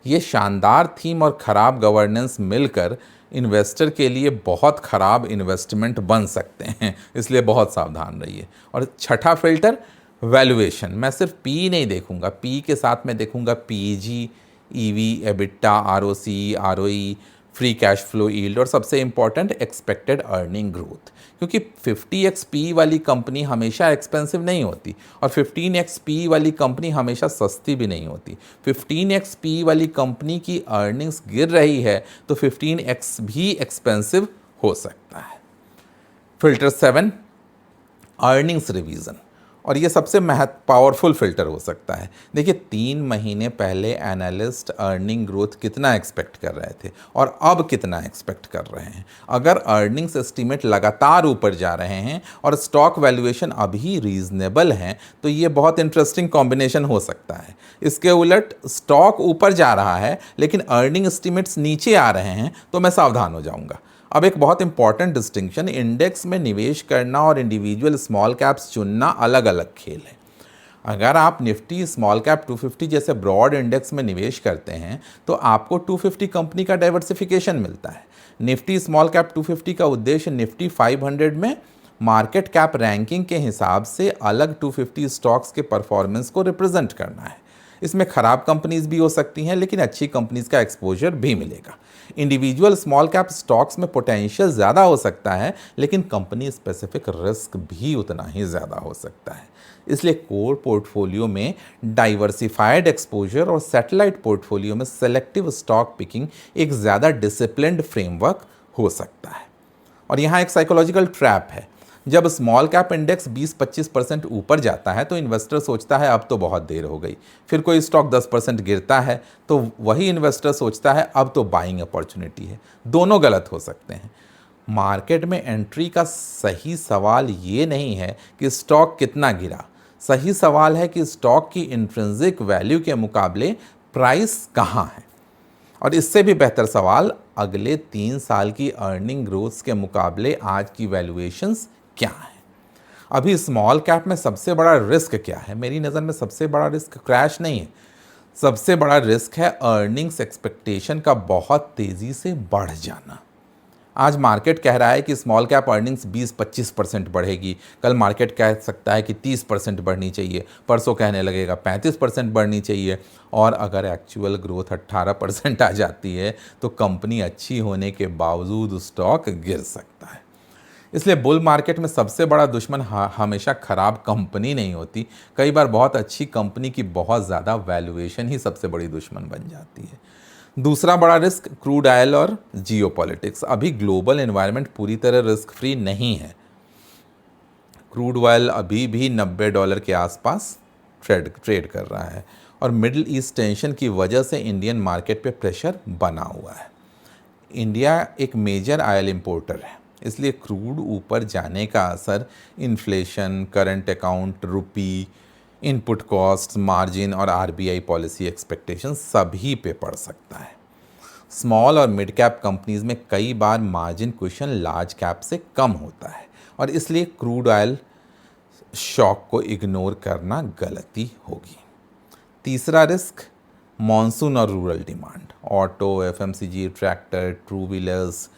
ये शानदार थीम और ख़राब गवर्नेंस मिलकर इन्वेस्टर के लिए बहुत ख़राब इन्वेस्टमेंट बन सकते हैं, इसलिए बहुत सावधान रहिए। और छठा फिल्टर, वैल्यूएशन। मैं सिर्फ पी नहीं देखूंगा, पी के साथ मैं देखूंगा PG, EV, EBITDA, ROC, ROE, free cash flow yield और सबसे इंपॉर्टेंट एक्सपेक्टेड अर्निंग ग्रोथ। क्योंकि 50x पी वाली कंपनी हमेशा एक्सपेंसिव नहीं होती और 15x पी वाली कंपनी हमेशा सस्ती भी नहीं होती। 15x पी वाली कंपनी की अर्निंग्स गिर रही है तो 15x भी एक्सपेंसिव हो सकता है। फिल्टर 7, अर्निंग्स रिवीजन, और ये सबसे पावरफुल फिल्टर हो सकता है। देखिए 3 महीने पहले एनालिस्ट अर्निंग ग्रोथ कितना एक्सपेक्ट कर रहे थे और अब कितना एक्सपेक्ट कर रहे हैं। अगर अर्निंग्स एस्टीमेट लगातार ऊपर जा रहे हैं और स्टॉक वैल्यूएशन अभी रीजनेबल हैं तो ये बहुत इंटरेस्टिंग कॉम्बिनेशन हो सकता है। इसके उलट स्टॉक ऊपर जा रहा है लेकिन अर्निंग एस्टीमेट्स नीचे आ रहे हैं तो मैं सावधान हो जाऊंगा। अब एक बहुत इंपॉर्टेंट डिस्टिंक्शन, इंडेक्स में निवेश करना और इंडिविजुअल स्मॉल कैप्स चुनना अलग अलग खेल है। अगर आप निफ्टी स्मॉल कैप 250 जैसे ब्रॉड इंडेक्स में निवेश करते हैं तो आपको 250 कंपनी का डाइवर्सिफिकेशन मिलता है। निफ्टी स्मॉल कैप 250 का उद्देश्य निफ्टी 500 में मार्केट कैप रैंकिंग के हिसाब से अलग 250 स्टॉक्स के परफॉर्मेंस को रिप्रेजेंट करना है। इसमें खराब कंपनीज भी हो सकती हैं, लेकिन अच्छी कंपनीज का एक्सपोजर भी मिलेगा। इंडिविजुअल स्मॉल कैप स्टॉक्स में पोटेंशियल ज़्यादा हो सकता है, लेकिन कंपनी स्पेसिफिक रिस्क भी उतना ही ज़्यादा हो सकता है। इसलिए कोर पोर्टफोलियो में डाइवर्सिफाइड एक्सपोजर और सैटेलाइट पोर्टफोलियो में सेलेक्टिव स्टॉक पिकिंग एक ज़्यादा डिसिप्लिन्ड फ्रेमवर्क हो सकता है। और यहाँ एक साइकोलॉजिकल ट्रैप है। जब स्मॉल कैप इंडेक्स 20-25% ऊपर जाता है तो इन्वेस्टर सोचता है अब तो बहुत देर हो गई। फिर कोई स्टॉक 10% गिरता है तो वही इन्वेस्टर सोचता है अब तो बाइंग अपॉर्चुनिटी है। दोनों गलत हो सकते हैं। मार्केट में एंट्री का सही सवाल ये नहीं है कि स्टॉक कितना गिरा, सही सवाल है कि स्टॉक की इंट्रिंसिक वैल्यू के मुकाबले प्राइस कहाँ है। और इससे भी बेहतर सवाल, अगले 3 साल की अर्निंग ग्रोथ के मुकाबले आज की वैल्यूएशंस क्या है। अभी स्मॉल कैप में सबसे बड़ा रिस्क क्या है? मेरी नज़र में सबसे बड़ा रिस्क क्रैश नहीं है, सबसे बड़ा रिस्क है अर्निंग्स एक्सपेक्टेशन का बहुत तेज़ी से बढ़ जाना। आज मार्केट कह रहा है कि स्मॉल कैप अर्निंग्स 20-25% बढ़ेगी, कल मार्केट कह सकता है कि 30% बढ़नी चाहिए, परसों कहने लगेगा 35% बढ़नी चाहिए, और अगर एक्चुअल ग्रोथ 18% आ जाती है तो कंपनी अच्छी होने के बावजूद स्टॉक गिर सकता है। इसलिए बुल मार्केट में सबसे बड़ा दुश्मन हमेशा खराब कंपनी नहीं होती, कई बार बहुत अच्छी कंपनी की बहुत ज़्यादा वैल्यूएशन ही सबसे बड़ी दुश्मन बन जाती है। दूसरा बड़ा रिस्क क्रूड ऑयल और जियोपॉलिटिक्स। अभी ग्लोबल एनवायरनमेंट पूरी तरह रिस्क फ्री नहीं है। क्रूड ऑयल अभी भी $90 के आसपास ट्रेड कर रहा है और मिडिल ईस्ट टेंशन की वजह से इंडियन मार्केट पे प्रेशर बना हुआ है। इंडिया एक मेजर ऑयल इंपोर्टर है, इसलिए क्रूड ऊपर जाने का असर इन्फ्लेशन, करंट अकाउंट, रुपी, इनपुट कॉस्ट, मार्जिन और आरबीआई पॉलिसी एक्सपेक्टेशन सभी पे पड़ सकता है। स्मॉल और मिड कैप कंपनीज में कई बार मार्जिन क्वेश्चन लार्ज कैप से कम होता है और इसलिए क्रूड ऑयल शॉक को इग्नोर करना गलती होगी। तीसरा रिस्क मॉनसून और rural demand. Auto, FMCG, tractor, two wheelers,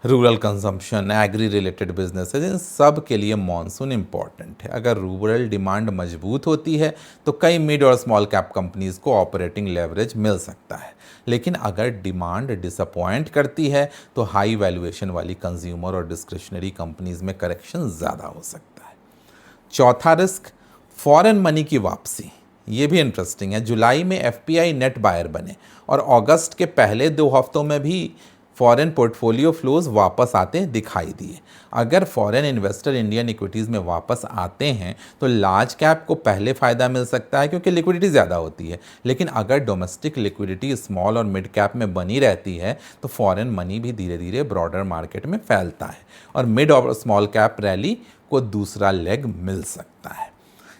rural consumption, agri related businesses, इन सब के लिए मॉनसून इम्पॉर्टेंट है। अगर रूरल डिमांड मजबूत होती है तो कई मिड और स्मॉल कैप कंपनीज को ऑपरेटिंग लेवरेज मिल सकता है, लेकिन अगर डिमांड डिसअपॉइंट करती है तो हाई वैल्यूएशन वाली कंज्यूमर और डिस्क्रिशनरी कंपनीज में करेक्शन ज़्यादा हो सकता है। चौथा रिस्क फॉरेन मनी की वापसी। ये भी इंटरेस्टिंग है। जुलाई में एफपीआई नेट बायर बने और अगस्त के पहले 2 हफ्तों में भी फॉरेन पोर्टफोलियो फ्लोज वापस आते दिखाई दिए। अगर फॉरेन इन्वेस्टर इंडियन इक्विटीज़ में वापस आते हैं तो लार्ज कैप को पहले फ़ायदा मिल सकता है क्योंकि लिक्विडिटी ज़्यादा होती है, लेकिन अगर डोमेस्टिक लिक्विडिटी स्मॉल और मिड कैप में बनी रहती है तो फॉरेन मनी भी धीरे धीरे ब्रॉडर मार्केट में फैलता है और मिड और स्मॉल कैप रैली को दूसरा लेग मिल सकता है।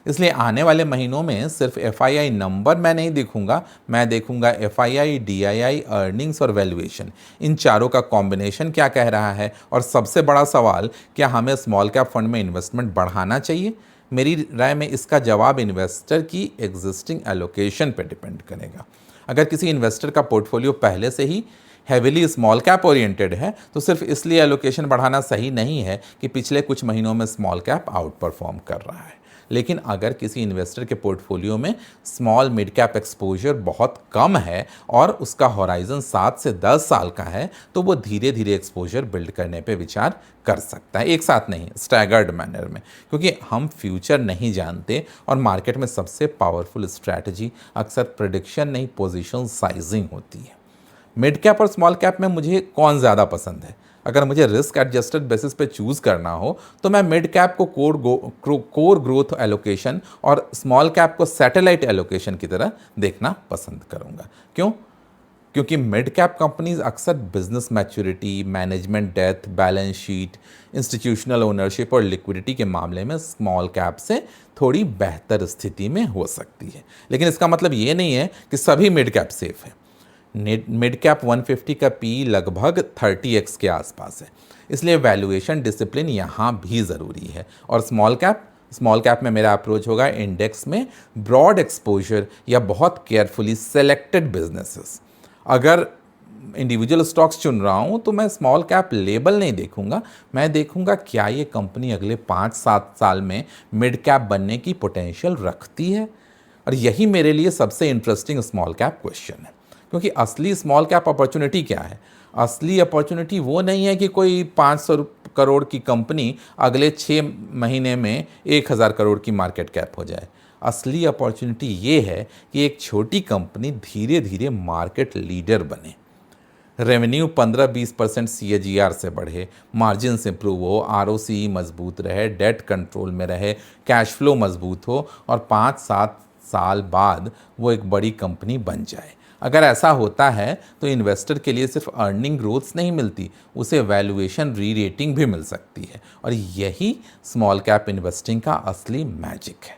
इसलिए आने वाले महीनों में सिर्फ एफआईआई नंबर मैं नहीं देखूंगा, मैं देखूंगा एफआईआई, डीआईआई, अर्निंग्स और वैल्यूएशन, इन चारों का कॉम्बिनेशन क्या कह रहा है। और सबसे बड़ा सवाल, क्या हमें स्मॉल कैप फंड में इन्वेस्टमेंट बढ़ाना चाहिए? मेरी राय में इसका जवाब इन्वेस्टर की एग्जिस्टिंग एलोकेशन पर डिपेंड करेगा। अगर किसी इन्वेस्टर का पोर्टफोलियो पहले से ही हैविली स्मॉल कैप ओरिएंटेड है तो सिर्फ इसलिए एलोकेशन बढ़ाना सही नहीं है कि पिछले कुछ महीनों में स्मॉल कैप आउट परफॉर्म कर रहा है। लेकिन अगर किसी इन्वेस्टर के पोर्टफोलियो में स्मॉल मिड कैप एक्सपोजर बहुत कम है और उसका होराइजन 7 से 10 साल का है तो वो धीरे धीरे एक्सपोजर बिल्ड करने पे विचार कर सकता है, एक साथ नहीं, स्टैगर्ड मैनर में, क्योंकि हम फ्यूचर नहीं जानते और मार्केट में सबसे पावरफुल स्ट्रैटेजी अक्सर प्रेडिक्शन नहीं, पोजीशन साइजिंग होती है। मिड कैप और स्मॉल कैप में मुझे कौन ज़्यादा पसंद है? अगर मुझे रिस्क एडजस्टेड बेसिस पे चूज़ करना हो तो मैं मिड कैप को कोर ग्रोथ एलोकेशन और स्मॉल कैप को सैटेलाइट एलोकेशन की तरह देखना पसंद करूंगा। क्यों? क्योंकि मिड कैप कंपनीज अक्सर business maturity, management depth, balance sheet, institutional ownership और लिक्विडिटी के मामले में स्मॉल कैप से थोड़ी बेहतर स्थिति में हो सकती है। लेकिन इसका मतलब ये नहीं है कि सभी मिड कैप सेफ है। मिड कैप 150 का पी लगभग 30x के आसपास है, इसलिए वैल्यूएशन डिसिप्लिन यहाँ भी ज़रूरी है। और स्मॉल कैप में मेरा अप्रोच होगा इंडेक्स में ब्रॉड एक्सपोजर या बहुत केयरफुली सेलेक्टेड बिजनेसेस। अगर इंडिविजुअल स्टॉक्स चुन रहा हूँ तो मैं स्मॉल कैप लेबल नहीं देखूंगा, मैं देखूंगा क्या ये कंपनी अगले 5-7 साल में मिड कैप बनने की पोटेंशियल रखती है। और यही मेरे लिए सबसे इंटरेस्टिंग स्मॉल कैप क्वेश्चन है, क्योंकि असली स्मॉल कैप अपॉर्चुनिटी क्या है? असली अपॉर्चुनिटी वो नहीं है कि कोई 500 करोड़ की कंपनी अगले 6 महीने में 1000 करोड़ की मार्केट कैप हो जाए। असली अपॉर्चुनिटी ये है कि एक छोटी कंपनी धीरे धीरे मार्केट लीडर बने, रेवेन्यू 15-20% CAGR से बढ़े, मार्जिन इंप्रूव हो, ROCE मजबूत रहे, डेट कंट्रोल में रहे, कैश फ्लो मजबूत हो और 5-7 साल बाद वो एक बड़ी कंपनी बन जाए। अगर ऐसा होता है तो इन्वेस्टर के लिए सिर्फ अर्निंग ग्रोथ्स नहीं मिलती, उसे वैल्यूएशन री रेटिंग भी मिल सकती है। और यही स्मॉल कैप इन्वेस्टिंग का असली मैजिक है।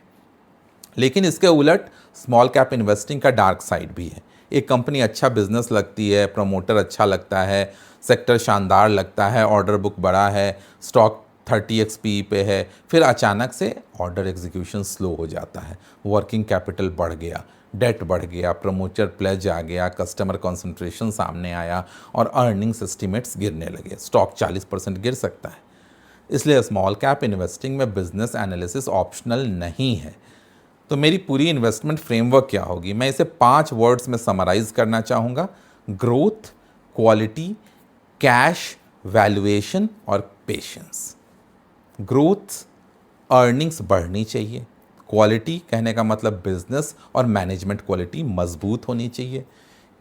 लेकिन इसके उलट स्मॉल कैप इन्वेस्टिंग का डार्क साइड भी है। एक कंपनी अच्छा बिजनेस लगती है, प्रमोटर अच्छा लगता है, सेक्टर शानदार लगता है, ऑर्डर बुक बड़ा है, स्टॉक 30x PE पे है, फिर अचानक से ऑर्डर एग्जीक्यूशन स्लो हो जाता है, वर्किंग कैपिटल बढ़ गया, डेट बढ़ गया, प्रमोटर प्लेज आ गया, कस्टमर कॉन्सेंट्रेशन सामने आया और अर्निंग्स एस्टिमेट्स गिरने लगे, स्टॉक 40% गिर सकता है। इसलिए स्मॉल कैप इन्वेस्टिंग में बिजनेस एनालिसिस ऑप्शनल नहीं है। तो मेरी पूरी इन्वेस्टमेंट फ्रेमवर्क क्या होगी? मैं इसे 5 वर्ड्स में समराइज करना चाहूँगा: ग्रोथ, क्वालिटी, कैश, वैल्यूएशन और पेशेंस। ग्रोथ, अर्निंग्स बढ़नी चाहिए। क्वालिटी कहने का मतलब बिजनेस और मैनेजमेंट क्वालिटी मजबूत होनी चाहिए।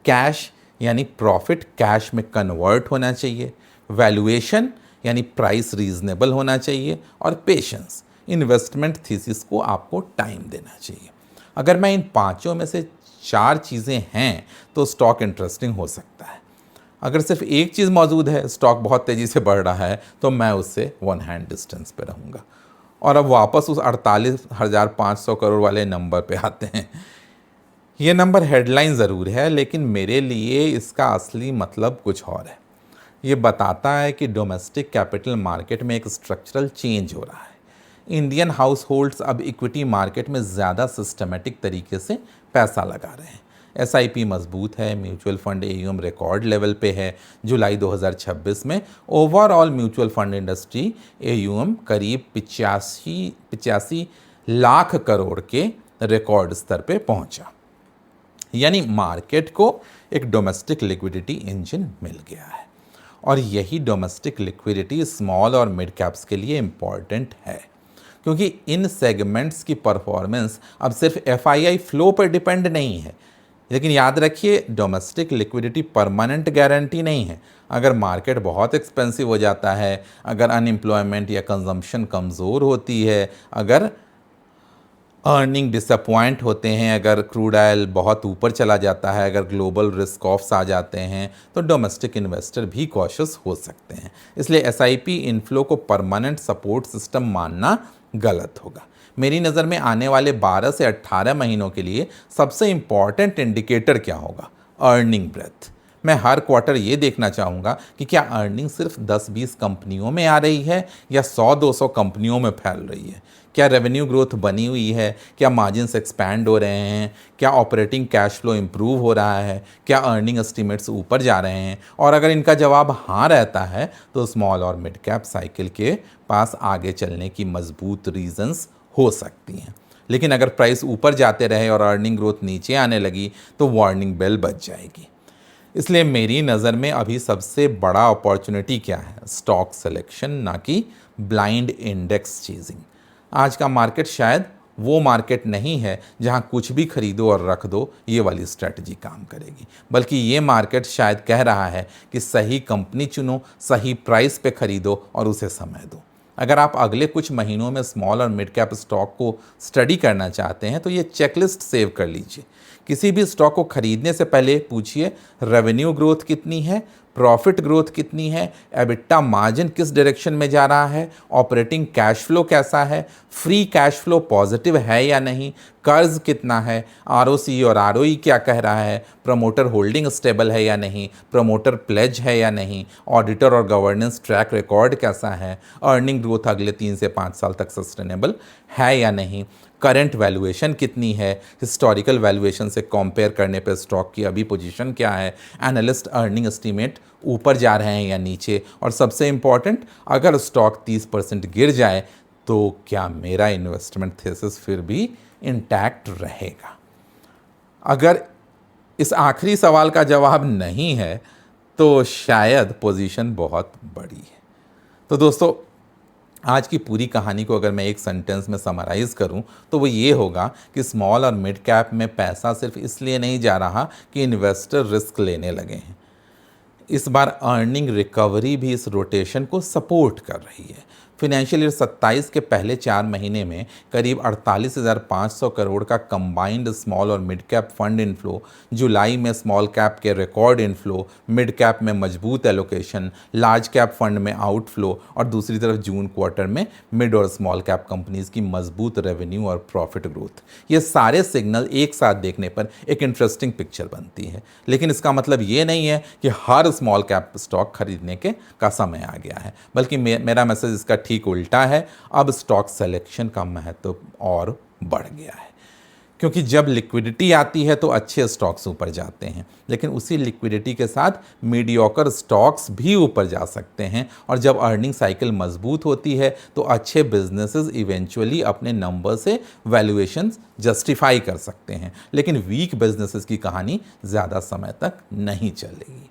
कैश यानी प्रॉफिट कैश में कन्वर्ट होना चाहिए। वैल्यूएशन यानी प्राइस रीजनेबल होना चाहिए। और पेशेंस, इन्वेस्टमेंट थीसिस को आपको टाइम देना चाहिए। अगर मैं इन पांचों में से 4 चीज़ें हैं तो स्टॉक इंटरेस्टिंग हो सकता है। अगर सिर्फ एक चीज़ मौजूद है, स्टॉक बहुत तेज़ी से बढ़ रहा है, तो मैं उससे वन हैंड डिस्टेंस पे रहूँगा। और अब वापस उस 48,500 करोड़ वाले नंबर पे आते हैं। ये नंबर हेडलाइन ज़रूर है, लेकिन मेरे लिए इसका असली मतलब कुछ और है। ये बताता है कि डोमेस्टिक कैपिटल मार्केट में एक स्ट्रक्चरल चेंज हो रहा है। इंडियन हाउस होल्ड्स अब इक्विटी मार्केट में ज़्यादा सिस्टमेटिक तरीके से पैसा लगा रहे हैं। SIP मजबूत है, mutual fund AUM record level पे है। जुलाई 2026 में overall mutual fund industry AUM करीब 85 लाख करोड़ के रिकॉर्ड स्तर पे पहुंचा। यानी मार्केट को एक डोमेस्टिक लिक्विडिटी इंजन मिल गया है। और यही डोमेस्टिक लिक्विडिटी स्मॉल और मिड कैप्स के लिए इम्पॉर्टेंट है, क्योंकि इन सेगमेंट्स की परफॉर्मेंस अब सिर्फ FII फ्लो पर डिपेंड नहीं है। लेकिन याद रखिए, डोमेस्टिक लिक्विडिटी परमानेंट गारंटी नहीं है। अगर मार्केट बहुत एक्सपेंसिव हो जाता है, अगर अनएम्प्लॉयमेंट या कंजम्पशन कमज़ोर होती है, अगर अर्निंग डिसअपॉइंट होते हैं, अगर क्रूड ऑयल बहुत ऊपर चला जाता है, अगर ग्लोबल रिस्क ऑफ्स आ जाते हैं, तो डोमेस्टिक इन्वेस्टर भी कॉशियस हो सकते हैं। इसलिए SIP इनफ्लो को परमानेंट सपोर्ट सिस्टम मानना गलत होगा। मेरी नज़र में आने वाले 12 से 18 महीनों के लिए सबसे इम्पॉर्टेंट इंडिकेटर क्या होगा? Earning breadth. मैं हर क्वार्टर ये देखना चाहूँगा कि क्या अर्निंग सिर्फ 10-20 कंपनियों में आ रही है या 100-200 कंपनियों में फैल रही है। क्या रेवेन्यू ग्रोथ बनी हुई है? क्या मार्जिन्स एक्सपैंड हो रहे हैं? क्या ऑपरेटिंग कैश फ्लो इम्प्रूव हो रहा है? क्या अर्निंग एस्टिमेट्स ऊपर जा रहे हैं? और अगर इनका जवाब हाँ रहता है तो स्मॉल और मिड कैप साइकिल के पास आगे चलने की मजबूत रीजंस हो सकती हैं। लेकिन अगर प्राइस ऊपर जाते रहे और अर्निंग ग्रोथ नीचे आने लगी तो वार्निंग बेल बज जाएगी। इसलिए मेरी नज़र में अभी सबसे बड़ा अपॉर्चुनिटी क्या है? स्टॉक सिलेक्शन, ना कि ब्लाइंड इंडेक्स चेजिंग। आज का मार्केट शायद वो मार्केट नहीं है जहां कुछ भी खरीदो और रख दो, ये वाली स्ट्रैटेजी काम करेगी। बल्कि ये मार्केट शायद कह रहा है कि सही कंपनी चुनो, सही प्राइस पे खरीदो और उसे समय दो। अगर आप अगले कुछ महीनों में स्मॉल और मिड कैप स्टॉक को स्टडी करना चाहते हैं तो ये चेकलिस्ट सेव कर लीजिए। किसी भी स्टॉक को खरीदने से पहले पूछिए, रेवेन्यू ग्रोथ कितनी है, प्रॉफिट ग्रोथ कितनी है, एबिटा मार्जिन किस डायरेक्शन में जा रहा है, ऑपरेटिंग कैश फ्लो कैसा है, फ्री कैश फ्लो पॉजिटिव है या नहीं, कर्ज कितना है, ROCE और ROE क्या कह रहा है, प्रमोटर होल्डिंग स्टेबल है या नहीं, प्रमोटर प्लेज है या नहीं, ऑडिटर और गवर्नेंस ट्रैक रिकॉर्ड कैसा है, अर्निंग ग्रोथ अगले 3 से 5 साल तक सस्टेनेबल है या नहीं, करंट वैल्यूएशन कितनी है, हिस्टोरिकल वैल्यूएशन से कंपेयर करने पे स्टॉक की अभी पोजीशन क्या है, एनालिस्ट अर्निंग एस्टीमेट ऊपर जा रहे हैं या नीचे, और सबसे इम्पॉर्टेंट, अगर स्टॉक 30% गिर जाए तो क्या मेरा इन्वेस्टमेंट थीसिस फिर भी इंटैक्ट रहेगा। अगर इस आखिरी सवाल का जवाब नहीं है तो शायद पोजीशन बहुत बड़ी है। तो दोस्तों, आज की पूरी कहानी को अगर मैं एक सेंटेंस में समराइज़ करूं तो वो ये होगा कि स्मॉल और मिड कैप में पैसा सिर्फ इसलिए नहीं जा रहा कि इन्वेस्टर रिस्क लेने लगे हैं। इस बार अर्निंग रिकवरी भी इस रोटेशन को सपोर्ट कर रही है। फिनेंशियल ईयर 27 के पहले 4 महीने में करीब 48,500 करोड़ का कंबाइंड स्मॉल और मिड कैप फंड इनफ्लो, जुलाई में स्मॉल कैप के रिकॉर्ड इनफ्लो, मिड कैप में मजबूत एलोकेशन, लार्ज कैप फंड में आउटफ्लो, और दूसरी तरफ जून क्वार्टर में मिड और स्मॉल कैप कंपनीज की मजबूत रेवेन्यू और प्रॉफिट ग्रोथ। ये सारे सिग्नल एक साथ देखने पर एक इंटरेस्टिंग पिक्चर बनती है। लेकिन इसका मतलब ये नहीं है कि हर स्मॉल कैप स्टॉक खरीदने का समय आ गया है, बल्कि मेरा मैसेज इसका ठीक उल्टा है। अब स्टॉक सिलेक्शन का महत्व और बढ़ गया है, क्योंकि जब लिक्विडिटी आती है तो अच्छे स्टॉक्स ऊपर जाते हैं, लेकिन उसी लिक्विडिटी के साथ मीडियोकर स्टॉक्स भी ऊपर जा सकते हैं। और जब अर्निंग साइकिल मजबूत होती है तो अच्छे बिजनेसेस इवेंचुअली अपने नंबर से वैल्यूएशंस जस्टिफाई कर सकते हैं, लेकिन वीक बिजनेसेस की कहानी ज़्यादा समय तक नहीं चलेगी।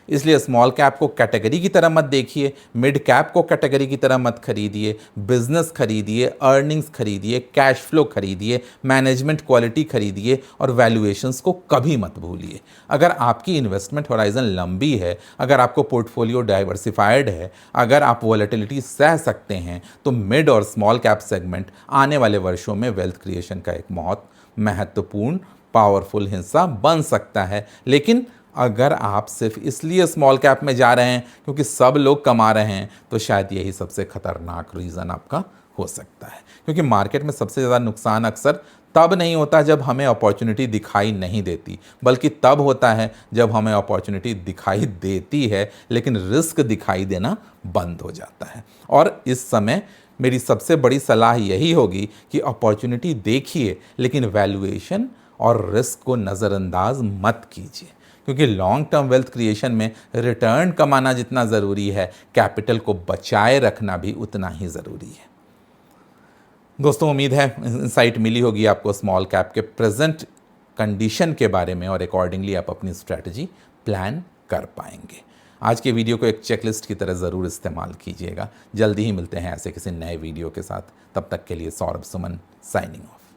इसलिए स्मॉल कैप को कैटेगरी की तरह मत देखिए, मिड कैप को कैटेगरी की तरह मत खरीदिए, बिजनेस खरीदिए, अर्निंग्स खरीदिए, कैश फ्लो खरीदिए, मैनेजमेंट क्वालिटी खरीदिए, और वैल्यूएशंस को कभी मत भूलिए। अगर आपकी इन्वेस्टमेंट होराइजन लंबी है, अगर आपको पोर्टफोलियो डाइवर्सिफाइड है, अगर आप वॉलेटिलिटी सह सकते हैं, तो मिड और स्मॉल कैप सेगमेंट आने वाले वर्षों में वेल्थ क्रिएशन का एक बहुत महत्वपूर्ण पावरफुल हिस्सा बन सकता है। लेकिन अगर आप सिर्फ इसलिए स्मॉल कैप में जा रहे हैं क्योंकि सब लोग कमा रहे हैं, तो शायद यही सबसे खतरनाक रीज़न आपका हो सकता है। क्योंकि मार्केट में सबसे ज़्यादा नुकसान अक्सर तब नहीं होता जब हमें अपॉर्चुनिटी दिखाई नहीं देती, बल्कि तब होता है जब हमें अपॉर्चुनिटी दिखाई देती है लेकिन रिस्क दिखाई देना बंद हो जाता है। और इस समय मेरी सबसे बड़ी सलाह यही होगी कि अपॉर्चुनिटी देखिए, लेकिन वैल्यूएशन और रिस्क को नज़रअंदाज मत कीजिए, क्योंकि लॉन्ग टर्म वेल्थ क्रिएशन में रिटर्न कमाना जितना ज़रूरी है, कैपिटल को बचाए रखना भी उतना ही ज़रूरी है। दोस्तों, उम्मीद है इंसाइट मिली होगी आपको स्मॉल कैप के प्रेजेंट कंडीशन के बारे में, और अकॉर्डिंगली आप अपनी स्ट्रैटेजी प्लान कर पाएंगे। आज के वीडियो को एक चेकलिस्ट की तरह ज़रूर इस्तेमाल कीजिएगा। जल्दी ही मिलते हैं ऐसे किसी नए वीडियो के साथ। तब तक के लिए सौरभ सुमन साइनिंग ऑफ।